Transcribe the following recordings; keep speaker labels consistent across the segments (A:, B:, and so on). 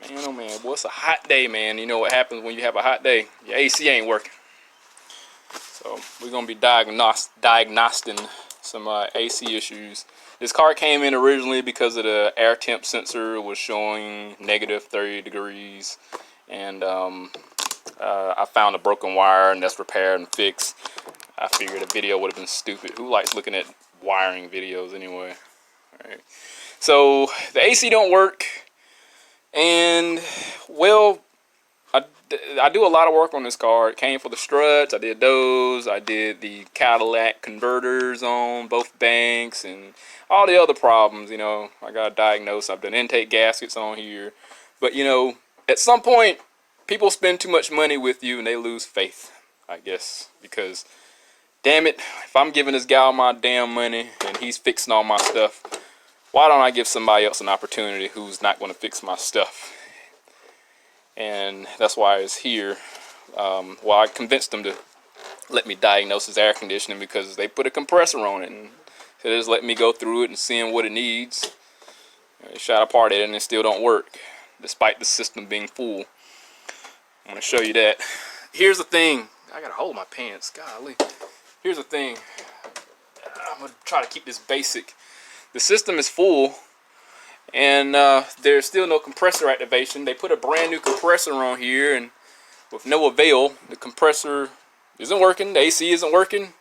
A: Man, oh man, well, it's a hot day, man. You know what happens when you have a hot day? Your AC ain't working. So we're gonna be diagnosing some AC issues. This car came in originally because of the air temp sensor was showing negative 30 degrees, and I found a broken wire, and that's repaired and fixed. I figured a video would have been stupid. Who likes looking at wiring videos anyway? All right. So the AC don't work, and well, I do a lot of work on this car. It came for the struts. I did those. I did the Cadillac converters on both banks and all the other problems. You know, I got to diagnose. I've done intake gaskets on here. But, you know, at some point, people spend too much money with you and they lose faith, I guess. Because, damn it, if I'm giving this guy my damn money and he's fixing all my stuff, why don't I give somebody else an opportunity who's not going to fix my stuff? And that's why I was here. Well, I convinced them to let me diagnose his air conditioning because they put a compressor on it, and they just let me go through it and seeing what it needs. They shot apart at it and it still don't work, despite the system being full. I'm gonna show you that. Here's the thing. I gotta hold my pants. Golly. Here's the thing. I'm gonna try to keep this basic. The system is full. And there's still no compressor activation. They put a brand new compressor on here, and with no avail, the compressor isn't working. The AC isn't working.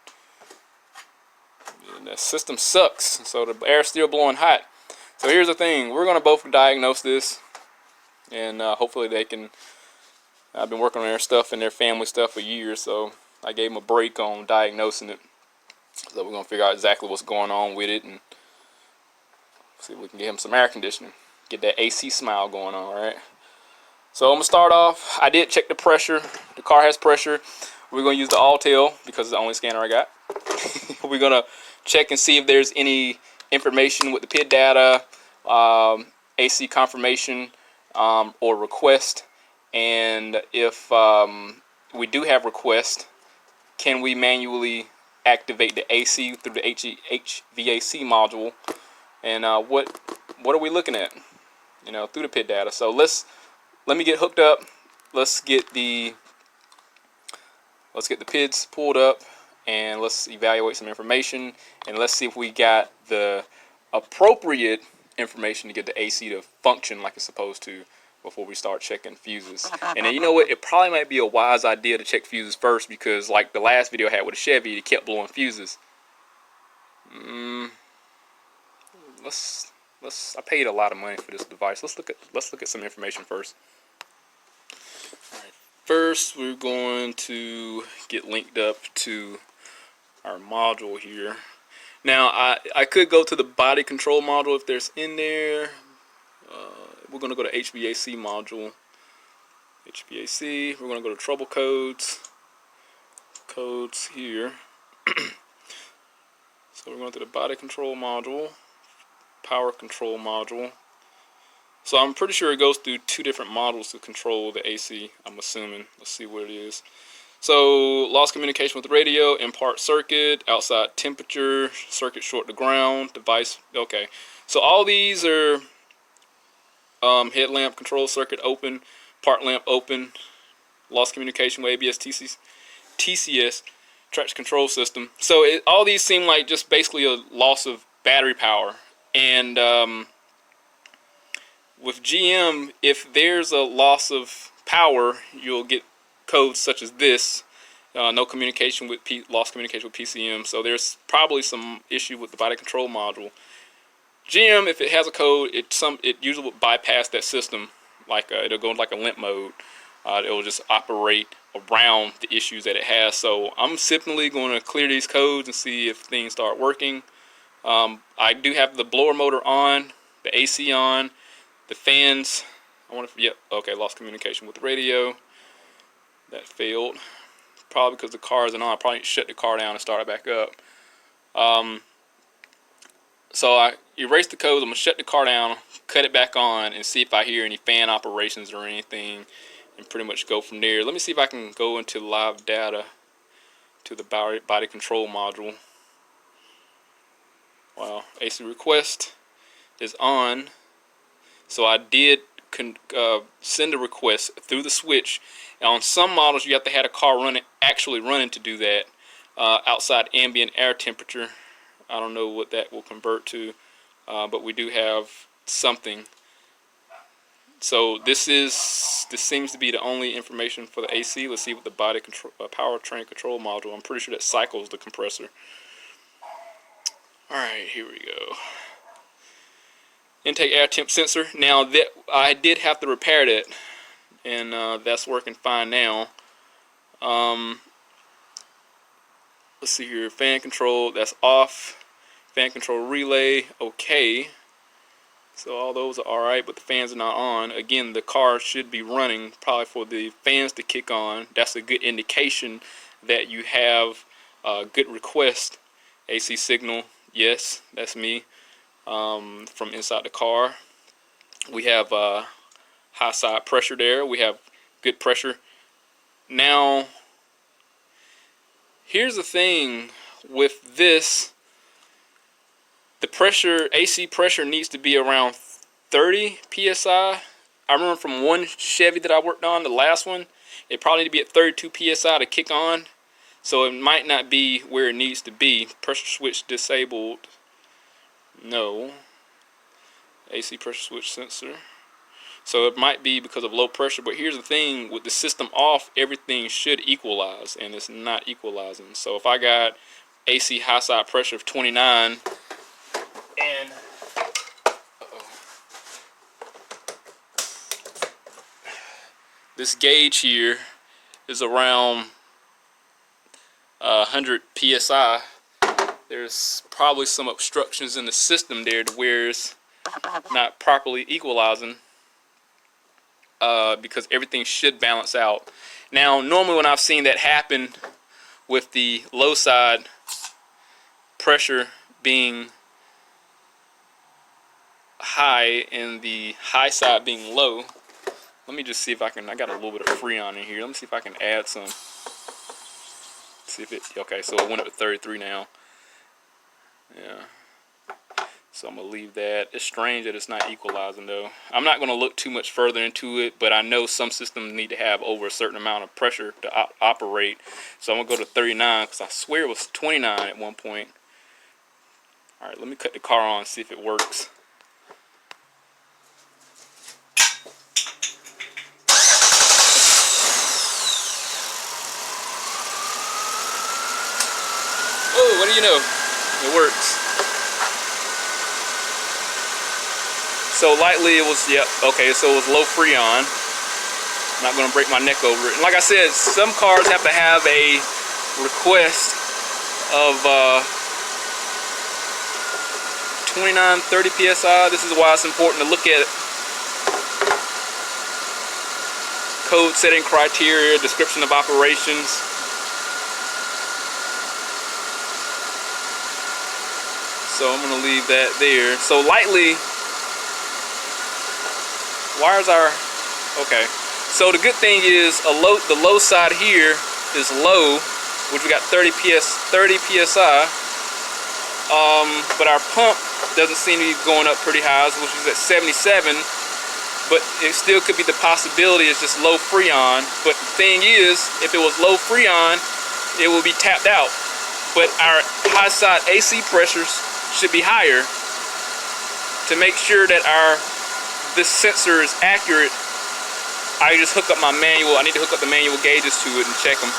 A: And the system sucks, so the air's still blowing hot. So here's the thing: we're gonna both diagnose this, and hopefully they can. I've been working on their stuff and their family stuff for years, so I gave them a break on diagnosing it. So we're gonna figure out exactly what's going on with it and see if we can get him some air conditioning. Get that AC smile going on, alright? So I'm going to start off. I did check the pressure. The car has pressure. We're going to use the Autel because it's the only scanner I got. We're going to check and see if there's any information with the PID data, AC confirmation, or request. And if we do have request, can we manually activate the AC through the HVAC module? And what are we looking at? You know, through the PID data. So let me get hooked up. Let's get the PIDs pulled up, and let's evaluate some information, and let's see if we got the appropriate information to get the AC to function like it's supposed to before we start checking fuses. And then, you know what? It probably might be a wise idea to check fuses first, because like the last video I had with a Chevy, it kept blowing fuses. I paid a lot of money for this device. Let's look at some information first. All right. First, we're going to get linked up to our module here. Now, I could go to the body control module if there's in there. We're going to go to HVAC module. HVAC. We're going to go to trouble codes. Codes here. So we're going to the body control module. Power control module. So I'm pretty sure it goes through two different modules to control the AC, I'm assuming. Let's see what it is. So lost communication with the radio, in part circuit, outside temperature, circuit short to ground, device. Okay, so all these are headlamp control circuit open, part lamp open, lost communication with ABS TCS, traction control system. So all these seem like just basically a loss of battery power. And with GM, if there's a loss of power, you'll get codes such as this. No communication with lost communication with PCM. So there's probably some issue with the body control module. GM, if it has a code, it usually will bypass that system. Like it'll go into like a limp mode. It will just operate around the issues that it has. So I'm simply going to clear these codes and see if things start working. I do have the blower motor on, the AC on, the fans. Yep, okay, lost communication with the radio. That failed. Probably because the car isn't on. I probably shut the car down and start it back up. So I erased the codes. I'm going to shut the car down, cut it back on, and see if I hear any fan operations or anything, and pretty much go from there. Let me see if I can go into live data to the body control module. Wow, AC request is on. So I did send a request through the switch. And on some models, you have to have a car actually running to do that. Outside ambient air temperature, I don't know what that will convert to, but we do have something. So this seems to be the only information for the AC. Let's see what the body control, powertrain control module. I'm pretty sure that cycles the compressor. All right, here we go. Intake air temp sensor. Now that I did have to repair that, and that's working fine now. Let's see here. Fan control, that's off. Fan control relay, okay. So all those are alright, but the fans are not on. Again, the car should be running probably for the fans to kick on. That's a good indication that you have a good request. AC signal, yes, that's me, from inside the car. We have high side pressure there. We have good pressure. Now, here's the thing with this. The pressure, AC pressure, needs to be around 30 psi. I remember from one Chevy that I worked on, the last one, it probably need to be at 32 psi to kick on. So it might not be where it needs to be. Pressure switch disabled. No. AC pressure switch sensor. So it might be because of low pressure. But here's the thing, with the system off, everything should equalize, and it's not equalizing. So if I got AC high side pressure of 29, and this gauge here is around 100 psi, there's probably some obstructions in the system there to where it's not properly equalizing, because everything should balance out. Now, normally when I've seen that happen with the low side pressure being high and the high side being low, let me just see if I can, I got a little bit of Freon in here. Let me see if I can add some. See if it, okay, so it went up to 33 now. Yeah. So I'm going to leave that. It's strange that it's not equalizing though. I'm not going to look too much further into it, but I know some systems need to have over a certain amount of pressure to operate. So I'm going to go to 39 because I swear it was 29 at one point. Alright, let me cut the car on and see if it works. Oh, what do you know? It works. So lightly it was, yep, okay, so it was low Freon. I'm not going to break my neck over it. And like I said, some cars have to have a request of 29, 30 psi. This is why it's important to look at code setting criteria, description of operations. So I'm going to leave that there. So lightly, wires are okay. So the good thing is the low side here is low, which we got 30 psi. But our pump doesn't seem to be going up pretty high, which is at 77. But it still could be the possibility it's just low Freon. But the thing is, if it was low Freon, it will be tapped out. But our high side AC pressures should be higher. To make sure that this sensor is accurate, I just hook up my manual. I need to hook up the manual gauges to it and check them.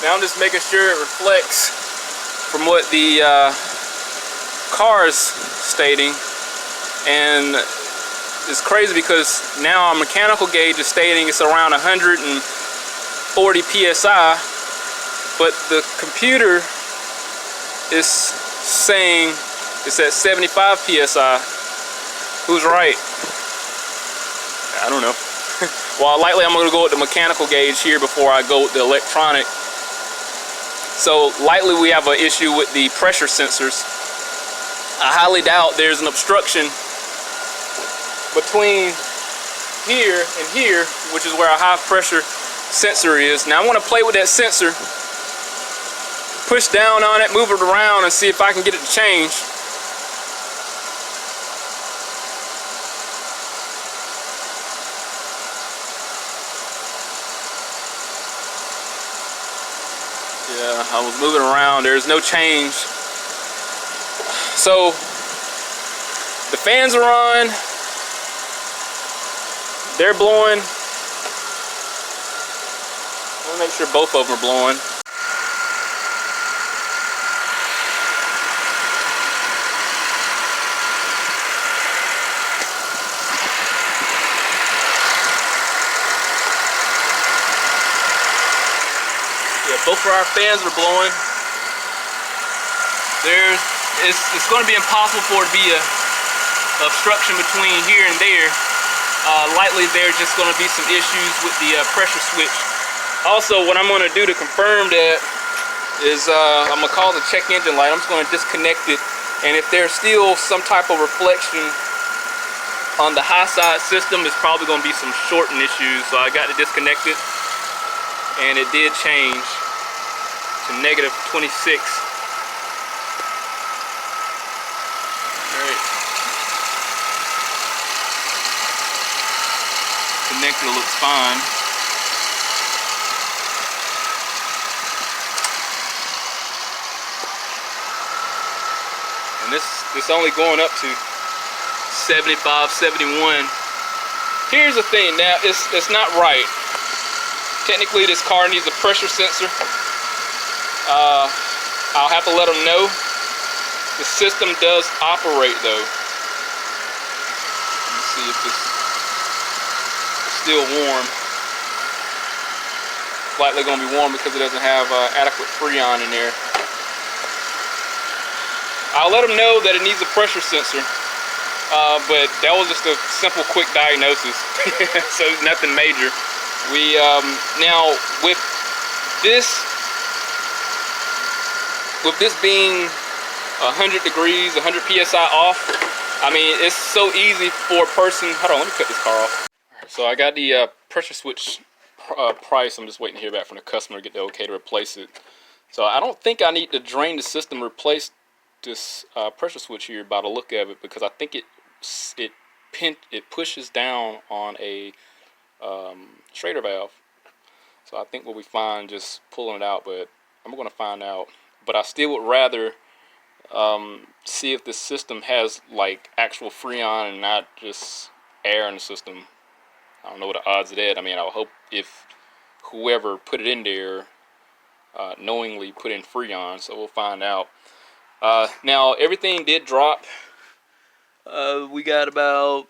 A: Now I'm just making sure it reflects from what the car's stating, and it's crazy because now our mechanical gauge is stating it's around 140 psi, but the computer is saying it's at 75 psi. Who's right? I don't know. Well, likely I'm going to go with the mechanical gauge here before I go with the electronic. So likely we have an issue with the pressure sensors. I highly doubt there's an obstruction between here and here, which is where a high pressure sensor is. Now I want to play with that sensor, push down on it, move it around, and see if I can get it to change. Yeah, I was moving around. There's no change. So the fans are on. They're blowing. I want to make sure both of them are blowing. Both of our fans are blowing. It's going to be impossible for it to be a obstruction between here and there. Likely there's just going to be some issues with the pressure switch. Also, what I'm going to do to confirm that is I'm going to call the check engine light. I'm just going to disconnect it, and if there's still some type of reflection on the high side system, it's probably going to be some shorting issues. So I got to disconnect it, and it did change to -26. Alright. Connector looks fine. And this only going up to 75, 71. Here's the thing, now it's not right. Technically this car needs a pressure sensor. I'll have to let them know. The system does operate though. Let's see if it's still warm. It's likely going to be warm because it doesn't have adequate Freon in there. I'll let them know that it needs a pressure sensor. But that was just a simple, quick diagnosis. So it's nothing major. We now with this being 100 degrees, 100 psi off, I mean, it's so easy for a person. Hold on, let me cut this car off. So I got the pressure switch price. I'm just waiting to hear back from the customer to get the okay to replace it. So I don't think I need to drain the system, replace this pressure switch here by the look of it, because I think it pushes down on a Schrader valve. So I think we'll be fine just pulling it out, but I'm going to find out. But I still would rather see if the system has like actual Freon and not just air in the system. I don't know what the odds of that. I mean, I would hope if whoever put it in there knowingly put in Freon, so we'll find out. Now everything did drop. We got about,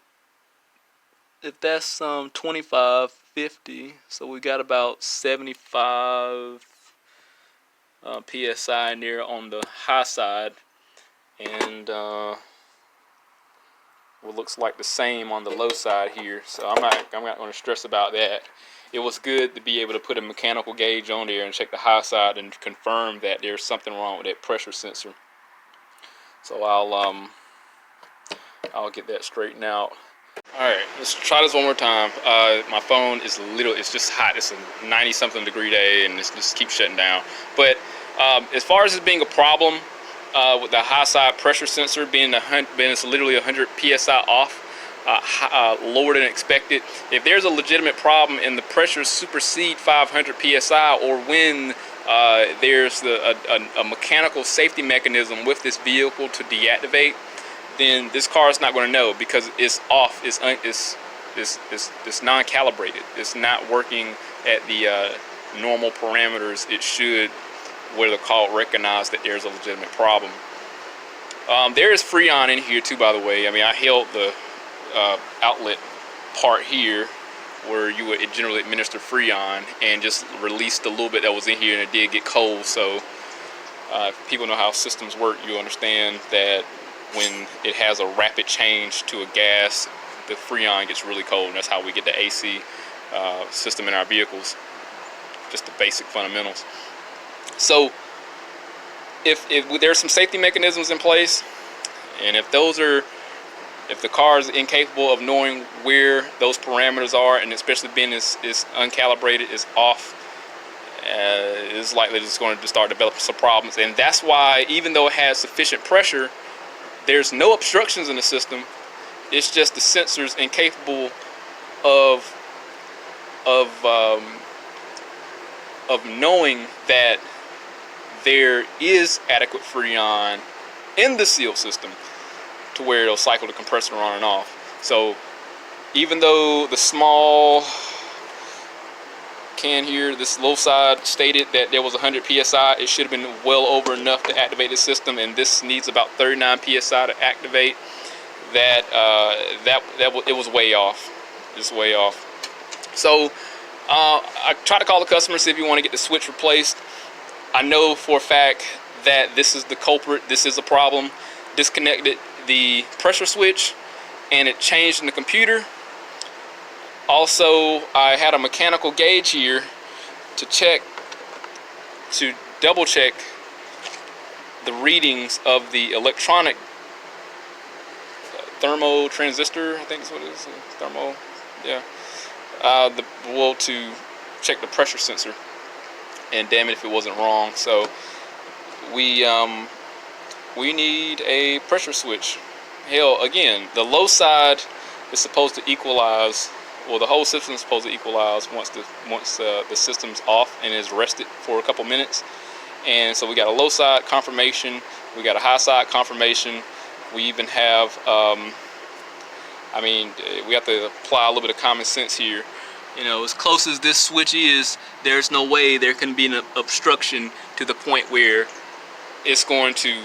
A: if that's 2550, so we got about 75 psi in there on the high side, and what looks like the same on the low side here. So I'm not going to stress about that. It was good to be able to put a mechanical gauge on there and check the high side and confirm that there's something wrong with that pressure sensor. So I'll get that straightened out. Alright, let's try this one more time. My phone is it's just hot. It's a 90-something degree day and it just keeps shutting down. But as far as it being a problem with the high side pressure sensor being it's literally 100 psi off, lower than expected. If there's a legitimate problem and the pressures supersede 500 psi, or when there's a mechanical safety mechanism with this vehicle to deactivate, then this car is not going to know, because it's off. It's non-calibrated. It's not working at the normal parameters it should, where the car recognize that there's a legitimate problem. There is Freon in here too, by the way. I mean, I held the outlet part here where you would generally administer Freon, and just released a little bit that was in here, and it did get cold. So if people know how systems work, you understand that when it has a rapid change to a gas, the Freon gets really cold, and that's how we get the AC system in our vehicles. Just the basic fundamentals. So if there's some safety mechanisms in place, and if the car is incapable of knowing where those parameters are, and especially being is uncalibrated, is off, it's likely just going to start developing some problems. And that's why, even though it has sufficient pressure, there's no obstructions in the system. It's just the sensors incapable of knowing that there is adequate freon in the seal system to where it'll cycle the compressor on and off. So even though the small can here, this low side stated that there was 100 psi, it should have been well over enough to activate the system, and this needs about 39 psi to activate. It was way off. Just way off. So I tried to call the customer, see if you want to get the switch replaced. I know for a fact that this is the culprit. This is a problem. Disconnected the pressure switch, and it changed in the computer. Also, I had a mechanical gauge here to double check the readings of the electronic thermo transistor, I think is what it is. Thermo, yeah. To check the pressure sensor, and damn it if it wasn't wrong. So we need a pressure switch. Hell, again, the low side is supposed to equalize. Well, the whole system is supposed to equalize once the system's off and is rested for a couple minutes. And so we got a low side confirmation, we got a high side confirmation. We even have, we have to apply a little bit of common sense here. You know, as close as this switch is, there's no way there can be an obstruction to the point where it's going to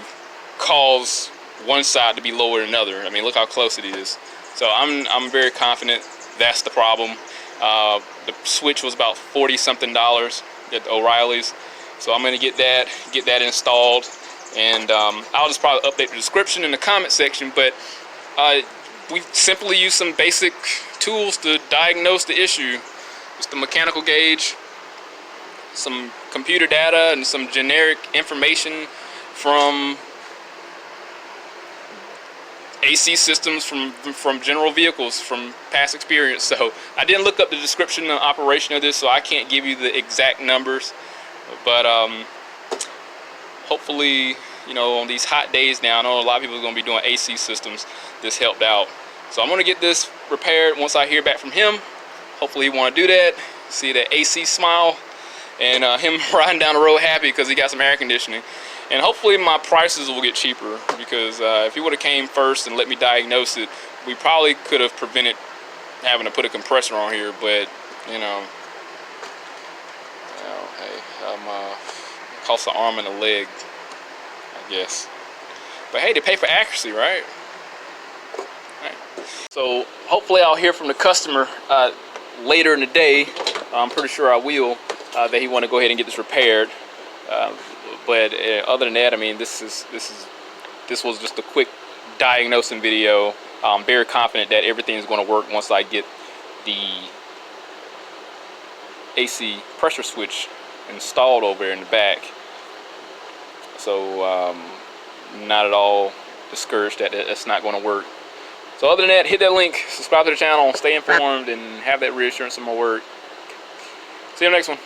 A: cause one side to be lower than another. I mean, look how close it is. So I'm very confident that's the problem. The switch was about $40-something at O'Reilly's. So I'm gonna get that installed, and I'll just probably update the description in the comment section. But we simply use some basic tools to diagnose the issue. It's the mechanical gauge, some computer data, and some generic information from AC systems from general vehicles, from past experience. So I didn't look up the description and operation of this, so I can't give you the exact numbers. But hopefully, you know, on these hot days now, I know a lot of people are going to be doing AC systems. This helped out. So I'm going to get this repaired once I hear back from him. Hopefully he want to do that. See that AC smile, and him riding down the road happy because he got some air conditioning. And hopefully my prices will get cheaper, because if he would have came first and let me diagnose it, we probably could have prevented having to put a compressor on here. But you know, hey, costs an arm and a leg, I guess. But hey, they pay for accuracy, right? So hopefully I'll hear from the customer later in the day. I'm pretty sure I will, that he want to go ahead and get this repaired. But other than that, I mean, this was just a quick diagnosing video. I'm very confident that everything is going to work once I get the AC pressure switch installed over there in the back. So not at all discouraged that it's not going to work. So other than that, hit that link, subscribe to the channel, stay informed, and have that reassurance in my work. See you next one.